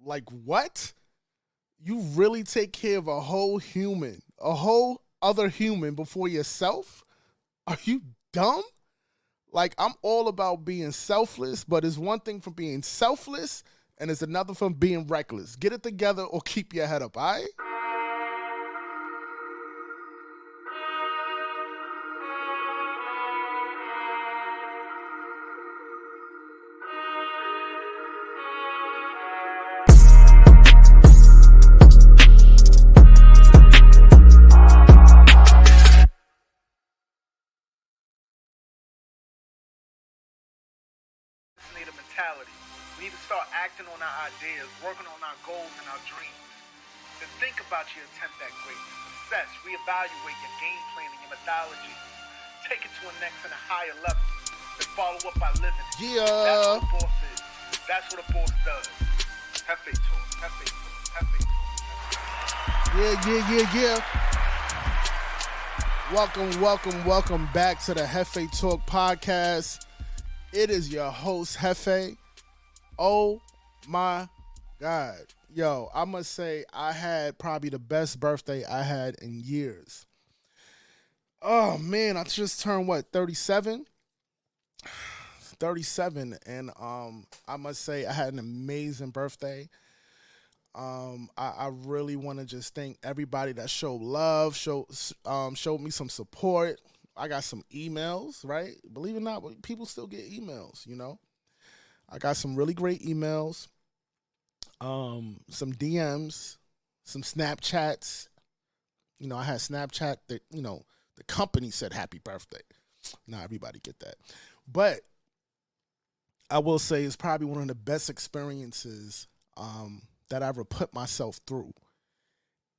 Like, what? You really take care of a whole human, a whole other human before yourself? Are you dumb? Like, I'm all about being selfless, but it's one thing from being selfless and it's another from being reckless. Get it together or keep your head up, all right? Need a mentality. We need to start acting on our ideas, working on our goals and our dreams. Then think about your attempt at greatness. Assess, reevaluate your game plan and your methodology. Take it to a next and a higher level. And follow up by living it. That's what a boss is. That's what a boss does. Jefe talk. Jefe talk. Jefe talk. Yeah. Welcome back to the Jefe Talk podcast. It is your host, Jefe. Oh my God. Yo, I must say I had probably the best birthday I had in years. Oh man, I just turned 37? 37, and I must say I had an amazing birthday. I really want to just thank everybody that showed love, showed me some support. I got some emails, right? Believe it or not, people still get emails, you know. I got some really great emails, some DMs, some Snapchats. You know, I had Snapchat that, the company said happy birthday. Not everybody get that. But I will say it's probably one of the best experiences that I ever put myself through.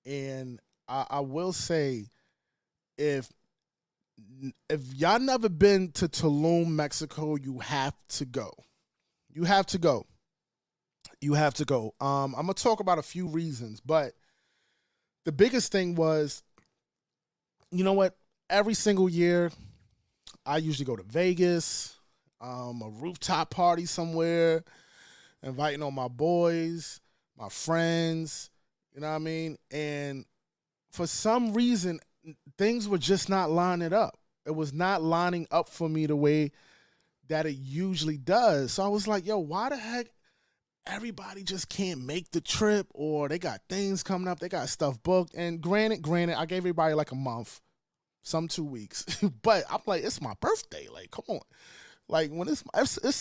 And I will say, if y'all never been to Tulum, Mexico, you have to go. You have to go. I'm gonna talk about a few reasons, but the biggest thing was, you know what? Every single year, I usually go to Vegas, a rooftop party somewhere, inviting all my boys, my friends, you know what I mean? And for some reason, things were just not lining up. It was not lining up for me the way that it usually does. So I was like, yo, why the heck everybody just can't make the trip, or they got things coming up, they got stuff booked. And granted, I gave everybody like a month, some 2 weeks. But I'm like, it's my birthday. Like, come on. Like, when it's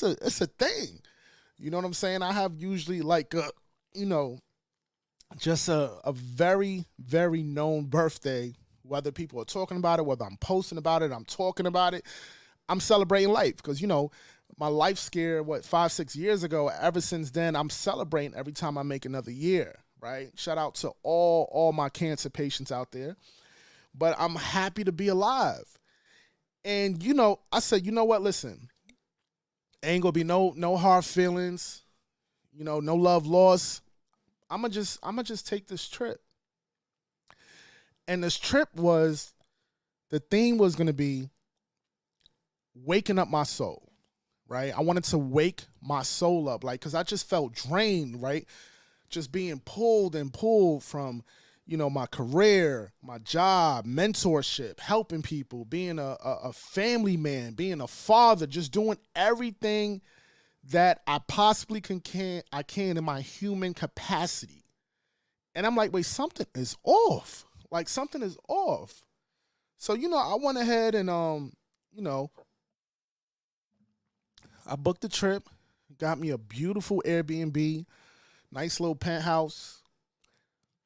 a thing. You know what I'm saying? I have usually like just a very, very known birthday, whether people are talking about it, whether I'm posting about it, I'm talking about it. I'm celebrating life because, my life scare, 5-6 years ago, ever since then, I'm celebrating every time I make another year, right? Shout out to all my cancer patients out there. But I'm happy to be alive. And, I said, you know what, listen, ain't gonna be no hard feelings, no love lost. I'ma just take this trip. And this trip the theme was gonna be waking up my soul, right? I wanted to wake my soul up, like, because I just felt drained, right? Just being pulled from, my career, my job, mentorship, helping people, being a family man, being a father, just doing everything that I possibly can in my human capacity. And I'm like, wait, something is off. Like, something is off. So, I went ahead and, I booked the trip, got me a beautiful Airbnb, nice little penthouse.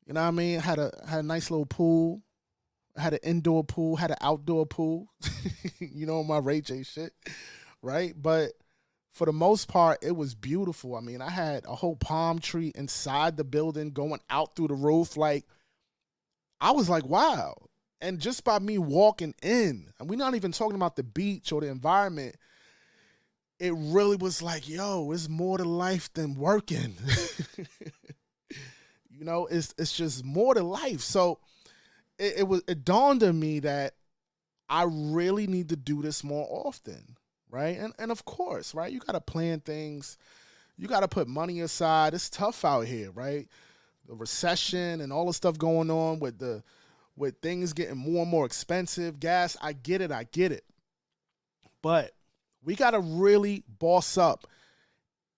You know what I mean? Had a nice little pool. Had an indoor pool, had an outdoor pool. My Ray J shit, right? But for the most part, it was beautiful. I mean, I had a whole palm tree inside the building going out through the roof. Like, I was like, wow. And just by me walking in, and we're not even talking about the beach or the environment, it really was like, yo, it's more to life than working. It's just more to life. So it dawned on me that I really need to do this more often, right? And of course, right, you got to plan things, You got to put money aside. It's tough out here, right? The recession and all the stuff going on with things getting more and more expensive. Gas, I get it. I get it. But we got to really boss up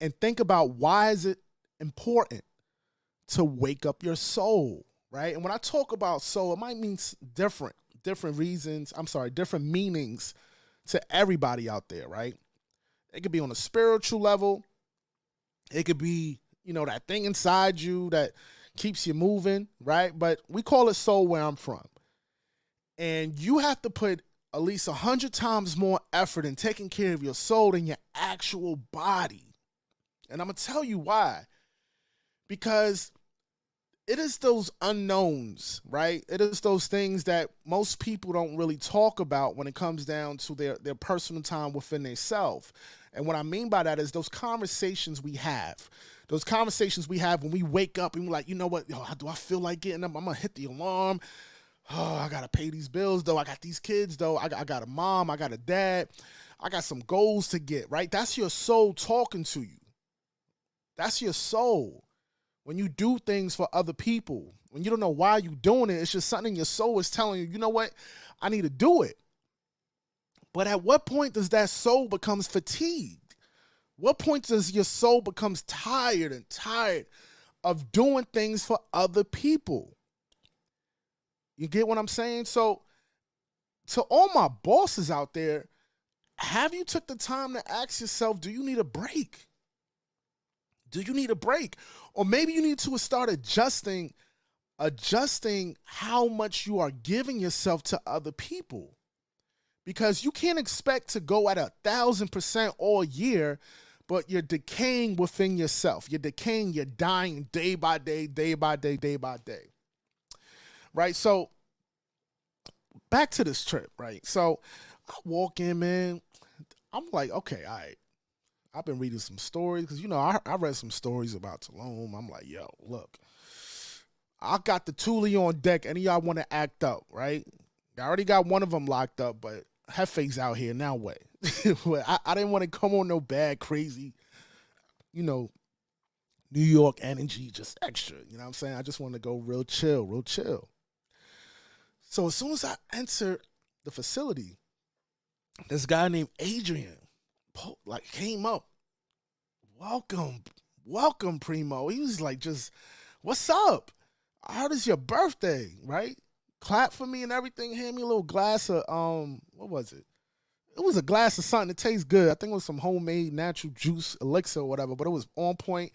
and think about why is it important to wake up your soul, right? And when I talk about soul, it might mean different reasons. I'm sorry, different meanings to everybody out there, right? It could be on a spiritual level. It could be, that thing inside you that keeps you moving, right? But we call it soul where I'm from. And you have to put at least 100 times more effort in taking care of your soul than your actual body. And I'm going to tell you why. Because it is those unknowns, right? It is those things that most people don't really talk about when it comes down to their personal time within themselves. And what I mean by that is those conversations we have. Those conversations we have when we wake up and we're like, you know what? Do I feel like getting up? I'm going to hit the alarm. Oh, I got to pay these bills, though. I got these kids, though. I got a mom. I got a dad. I got some goals to get, right? That's your soul talking to you. That's your soul. When you do things for other people, when you don't know why you're doing it, it's just something your soul is telling you, you know what? I need to do it. But at what point does that soul becomes fatigued? What point does your soul becomes tired of doing things for other people? You get what I'm saying? So to all my bosses out there, have you took the time to ask yourself, do you need a break? Do you need a break? Or maybe you need to start adjusting how much you are giving yourself to other people. Because you can't expect to go at 1,000% all year, but you're decaying within yourself. You're decaying, you're dying day by day, day by day, day by day. Right? So back to this trip, right? So I walk in, man. I'm like, okay, all right. I've been reading some stories because, I read some stories about Tulum. I'm like, yo, look, I got the Thule on deck. Any of y'all want to act up, right? I already got one of them locked up, but Jefe's out here now. What? I didn't want to come on no bad, crazy, New York energy, just extra. You know what I'm saying? I just want to go real chill, real chill. So as soon as I entered the facility, this guy named Adrian came up. Welcome, Primo. He was like, just, what's up? I heard it's your birthday, right? Clap for me and everything. Hand me a little glass of, what was it? It was a glass of something that tastes good. I think it was some homemade natural juice elixir or whatever, but it was on point.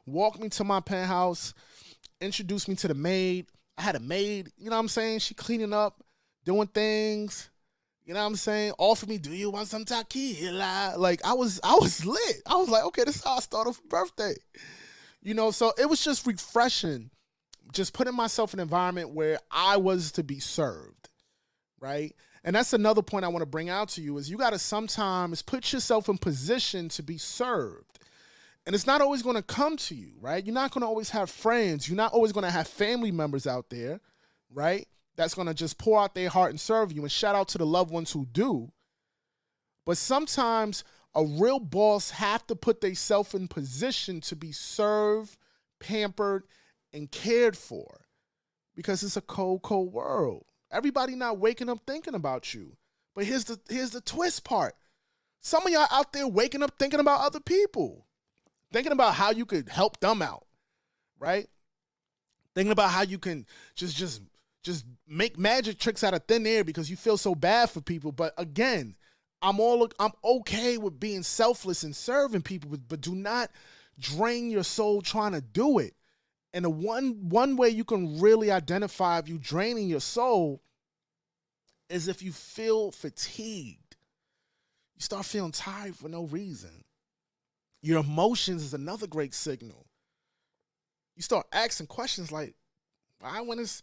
Walked me to my penthouse, introduced me to the maid. I had a maid, you know what I'm saying? She cleaning up, doing things. You know what I'm saying? Offered me, do you want some tequila? Like, I was lit. I was like, okay, this is how I start off a birthday. So it was just refreshing, just putting myself in an environment where I was to be served, right? And that's another point I want to bring out to you is you got to sometimes put yourself in position to be served. And it's not always going to come to you, right? You're not going to always have friends. You're not always going to have family members out there, right? That's going to just pour out their heart and serve you. And shout out to the loved ones who do. But sometimes a real boss have to put themselves in position to be served, pampered, and cared for. Because it's a cold, cold world. Everybody not waking up thinking about you. But here's the twist part. Some of y'all out there waking up thinking about other people. Thinking about how you could help them out. Right? Thinking about how you can just make magic tricks out of thin air because you feel so bad for people. But again, I'm okay with being selfless and serving people, but do not drain your soul trying to do it. And the one way you can really identify if you draining your soul is if you feel fatigued. You start feeling tired for no reason. Your emotions is another great signal. You start asking questions like, why when it's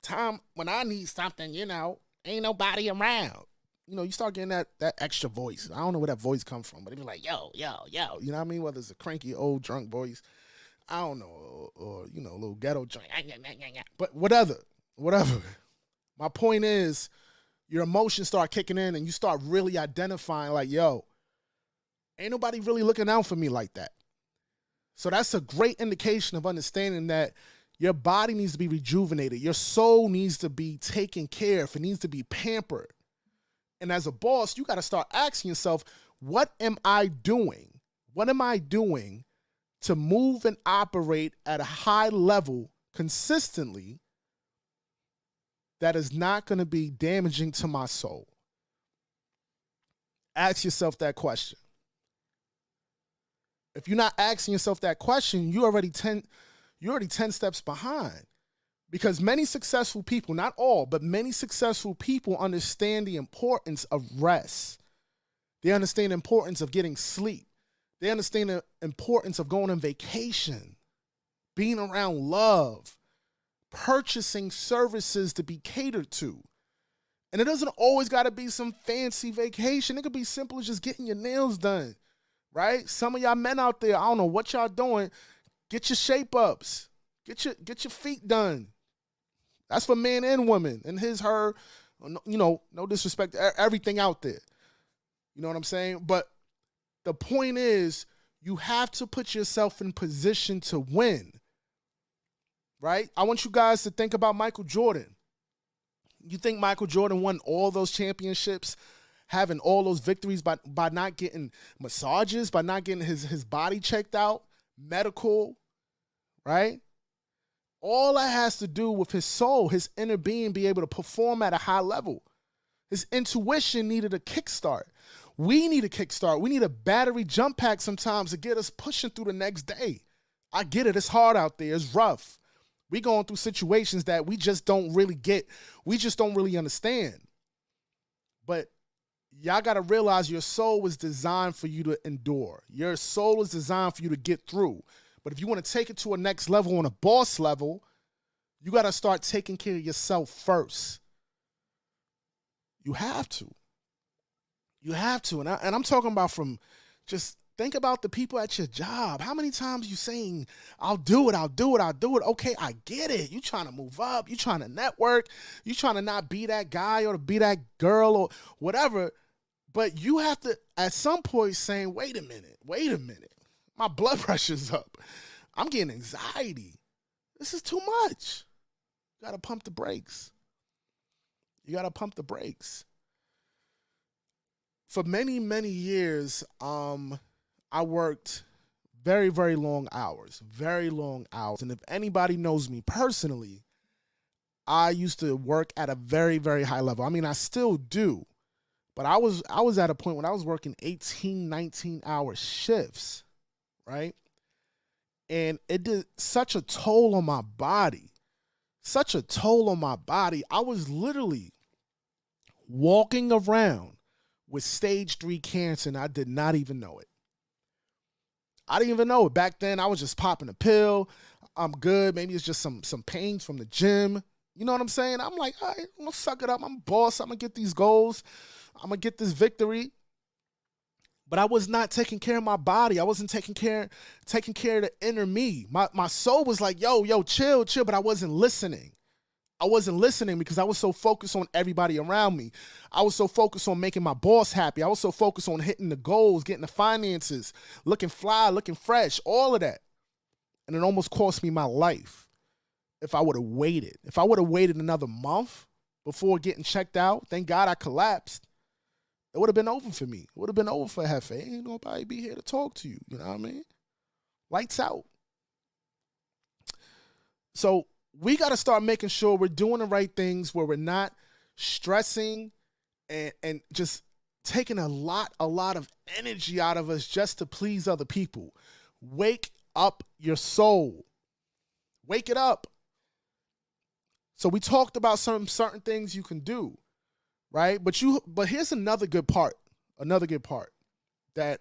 time when I need something, ain't nobody around. You start getting that extra voice. I don't know where that voice come from, but it be like, yo, yo, yo. You know what I mean? Whether it's a cranky old drunk voice, I don't know, or a little ghetto joint. But whatever. My point is, your emotions start kicking in and you start really identifying like, yo, ain't nobody really looking out for me like that. So that's a great indication of understanding that your body needs to be rejuvenated. Your soul needs to be taken care of. It needs to be pampered. And as a boss, you got to start asking yourself, what am I doing? What am I doing to move and operate at a high level consistently that is not going to be damaging to my soul? Ask yourself that question. If you're not asking yourself that question, you're already 10 steps behind. Because many successful people, not all, but many successful people understand the importance of rest. They understand the importance of getting sleep. They understand the importance of going on vacation, being around love, purchasing services to be catered to. And it doesn't always got to be some fancy vacation. It could be simple as just getting your nails done, right? Some of y'all men out there, I don't know what y'all doing. Get your shape ups. Get your feet done. That's for men and women and his, her, you know, no disrespect to everything out there. You know what I'm saying? But the point is, you have to put yourself in position to win, right? I want you guys to think about Michael Jordan. You think Michael Jordan won all those championships, having all those victories by not getting massages, by not getting his body checked out, medical, right? All that has to do with his soul, his inner being, be able to perform at a high level. His intuition needed a kickstart. We need a kickstart. We need a battery jump pack sometimes to get us pushing through the next day. I get it. It's hard out there. It's rough. We going through situations that we just don't really get. We just don't really understand. But y'all got to realize your soul was designed for you to endure. Your soul is designed for you to get through. But if you want to take it to a next level, on a boss level, you got to start taking care of yourself first. You have to. You have to. And I'm talking about from just think about the people at your job. How many times you saying, I'll do it, I'll do it, I'll do it. Okay, I get it. You trying to move up. You trying to network. You trying to not be that guy or to be that girl or whatever. But you have to, at some point, saying, wait a minute. My blood pressure's up. I'm getting anxiety. This is too much. You got to pump the brakes. For many, many years, I worked very, very long hours. And if anybody knows me personally, I used to work at a very, very high level. I mean, I still do. But I was at a point when I was working 18, 19-hour shifts, right? And it did such a toll on my body. I was literally walking around with stage 3 cancer, and I did not even know it. Back then, I was just popping a pill. I'm good. Maybe it's just some pains from the gym. You know what I'm saying? I'm like, all right, I'm going to suck it up. I'm a boss. I'm going to get these goals. I'm going to get this victory. But I was not taking care of my body. I wasn't taking care of the inner me. My soul was like, yo, chill. But I wasn't listening. Because I was so focused on everybody around me. I was so focused on making my boss happy. I was so focused on hitting the goals, getting the finances, looking fly, looking fresh, all of that. And it almost cost me my life if I would have waited. If I would have waited another month before getting checked out, thank God I collapsed. It would have been over for me. It would have been over for Jefe. Ain't nobody be here to talk to you. You know what I mean? Lights out. So we got to start making sure we're doing the right things where we're not stressing and just taking a lot of energy out of us just to please other people. Wake up your soul. Wake it up. So we talked about some certain things you can do. Right? But here's another good part that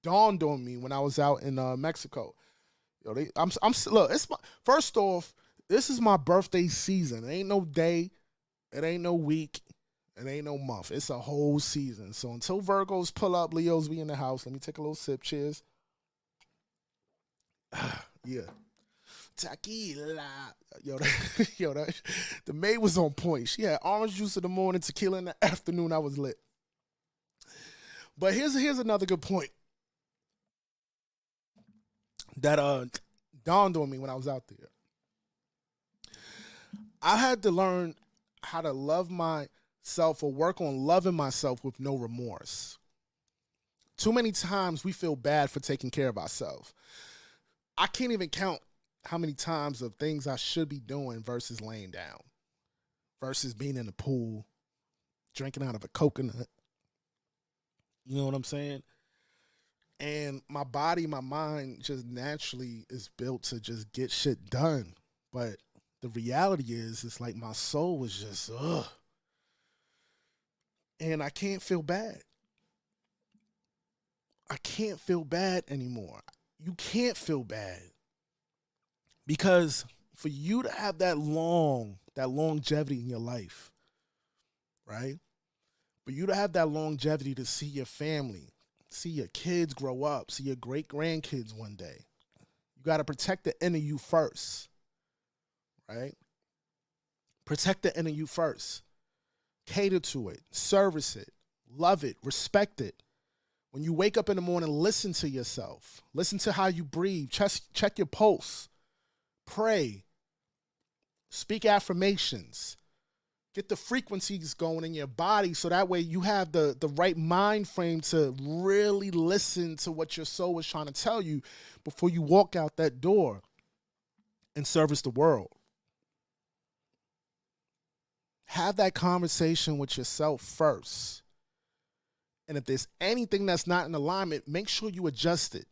dawned on me when I was out in Mexico. First off, this is my birthday season. It ain't no day, it ain't no week, it ain't no month. It's a whole season. So until Virgos pull up, Leos be in the house. Let me take a little sip. Cheers. Yeah. Tequila. The maid was on point. She had orange juice in the morning, tequila in the afternoon. I was lit. But here's another good point. that dawned on me when I was out there. I had to learn how to love myself or work on loving myself with no remorse. Too many times we feel bad for taking care of ourselves. I can't even count how many times of things I should be doing versus laying down, versus being in the pool, drinking out of a coconut. You know what I'm saying? And my body, my mind just naturally is built to just get shit done. But the reality is, it's like my soul was just, ugh. And I can't feel bad. I can't feel bad anymore. You can't feel bad. Because for you to have that longevity in your life, right? For you to have that longevity to see your family, see your kids grow up, see your great grandkids one day, you got to protect the inner you first, right? Protect the inner you first. Cater to it, service it, love it, respect it. When you wake up in the morning, listen to yourself. Listen to how you breathe. Check your pulse. Pray. Speak affirmations. Get the frequencies going in your body so that way you have the right mind frame to really listen to what your soul is trying to tell you before you walk out that door and service the world. Have that conversation with yourself first. And if there's anything that's not in alignment, make sure you adjust it.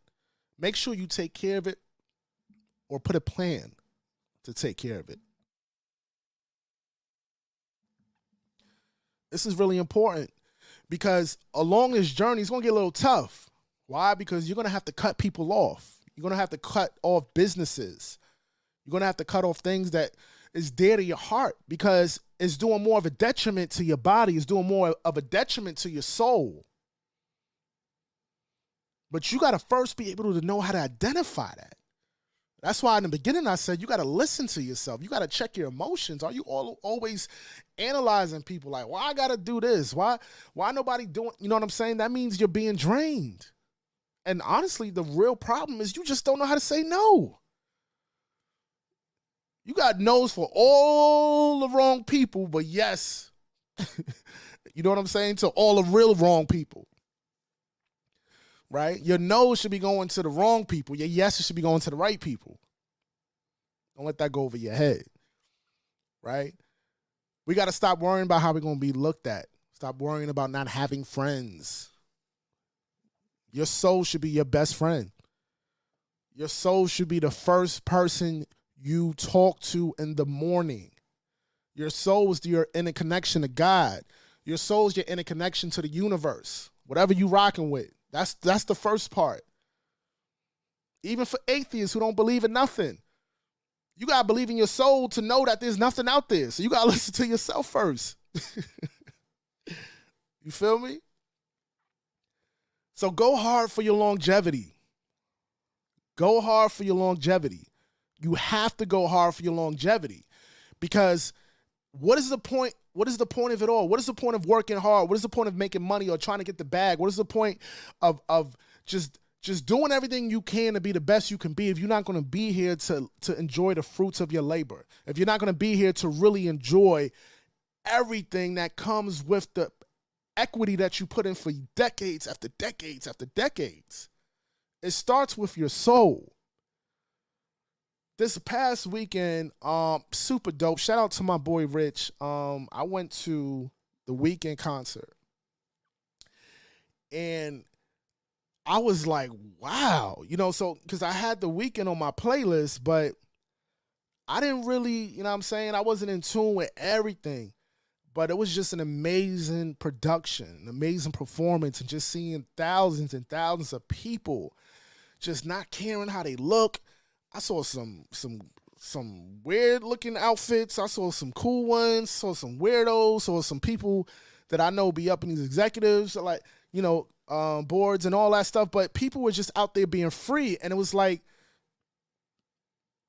Make sure you take care of it or put a plan to take care of it. This is really important because along this journey, it's going to get a little tough. Why? Because you're going to have to cut people off. You're going to have to cut off businesses. You're going to have to cut off things that is dear to your heart because it's doing more of a detriment to your body. It's doing more of a detriment to your soul. But you got to first be able to know how to identify that. That's why in the beginning I said you got to listen to yourself. You got to check your emotions. Are you always analyzing people like, why I got to do this? Why nobody doing, you know what I'm saying? That means you're being drained. And honestly, the real problem is you just don't know how to say no. You got no's for all the wrong people, but yes, you know what I'm saying? To all the real wrong people, right? Your no should be going to the wrong people. Your yes should be going to the right people. Don't let that go over your head, right? We got to stop worrying about how we're going to be looked at. Stop worrying about not having friends. Your soul should be your best friend. Your soul should be the first person you talk to in the morning. Your soul is your inner connection to God. Your soul is your inner connection to the universe. Whatever you rocking with. That's the first part. Even for atheists who don't believe in nothing. You got to believe in your soul to know that there's nothing out there. So you got to listen to yourself first. You feel me? So go hard for your longevity. Go hard for your longevity. You have to go hard for your longevity because what is the point? What is the point of it all? What is the point of working hard? What is the point of making money or trying to get the bag? What is the point of just doing everything you can to be the best you can be if you're not going to be here to enjoy the fruits of your labor? If you're not going to be here to really enjoy everything that comes with the equity that you put in for decades after decades after decades. It starts with your soul. This past weekend, super dope. Shout out to my boy Rich. I went to the Weeknd concert. And I was like, wow. You know, so because I had the Weeknd on my playlist, but I didn't really, you know what I'm saying? I wasn't in tune with everything. But it was just an amazing production, an amazing performance, and just seeing thousands and thousands of people just not caring how they look. I saw some weird looking outfits. I saw some cool ones. Saw some weirdos. Saw some people that I know be up in these executives, like, you know, boards and all that stuff. But people were just out there being free, and it was like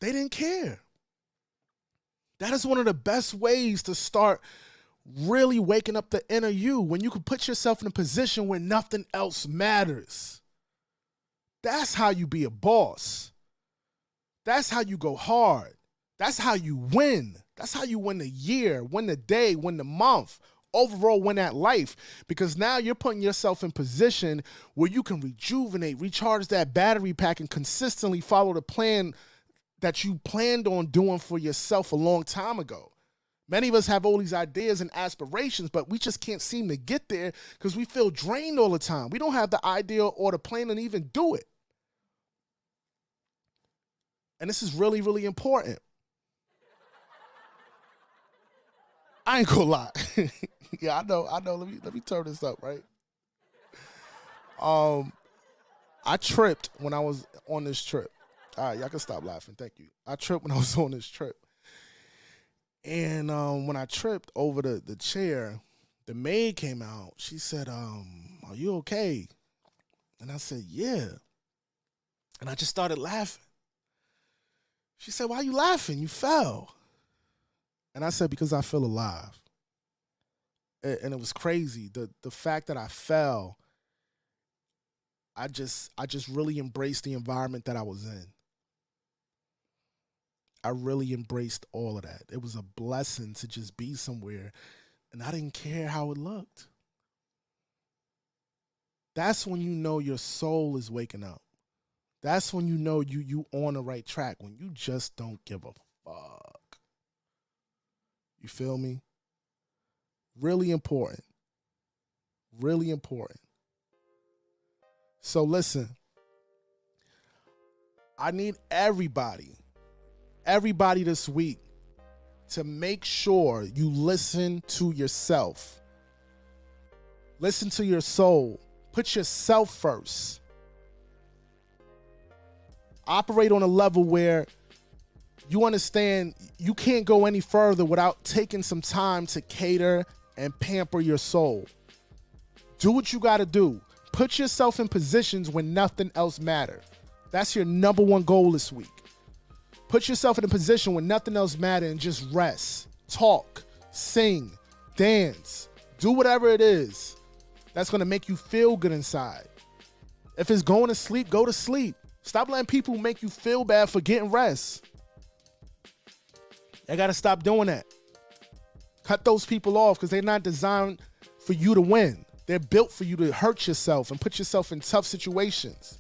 they didn't care. That is one of the best ways to start really waking up the inner you, when you can put yourself in a position where nothing else matters. That's how you be a boss. That's how you go hard. That's how you win. That's how you win the year, win the day, win the month, overall win at life. Because now you're putting yourself in position where you can rejuvenate, recharge that battery pack, and consistently follow the plan that you planned on doing for yourself a long time ago. Many of us have all these ideas and aspirations, but we just can't seem to get there because we feel drained all the time. We don't have the idea or the plan to even do it. And this is really, really important. I ain't gonna lie. Yeah, I know. Let me turn this up, right? I tripped when I was on this trip. All right, y'all can stop laughing. Thank you. I tripped when I was on this trip. And when I tripped over the chair, the maid came out. She said, are you okay? And I said, yeah. And I just started laughing. She said, why are you laughing? You fell. And I said, because I feel alive. And it was crazy. The fact that I fell, I just really embraced the environment that I was in. I really embraced all of that. It was a blessing to just be somewhere, and I didn't care how it looked. That's when you know your soul is waking up. That's when you know you on the right track, when you just don't give a fuck. You feel me? Really important. Really important. So listen, I need everybody this week to make sure you listen to yourself. Listen to your soul. Put yourself first. Operate on a level where you understand you can't go any further without taking some time to cater and pamper your soul. Do what you got to do. Put yourself in positions when nothing else matters. That's your number one goal this week. Put yourself in a position when nothing else matters and just rest, talk, sing, dance, do whatever it is that's going to make you feel good inside. If it's going to sleep, go to sleep. Stop letting people make you feel bad for getting rest. I got to stop doing that. Cut those people off because they're not designed for you to win. They're built for you to hurt yourself and put yourself in tough situations.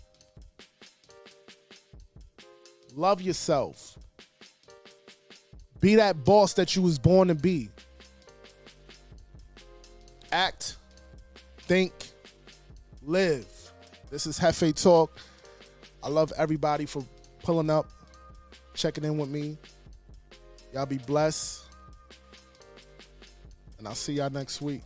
Love yourself. Be that boss that you was born to be. Act, think, live. This is JefeTalk. I love everybody for pulling up, checking in with me. Y'all be blessed. And I'll see y'all next week.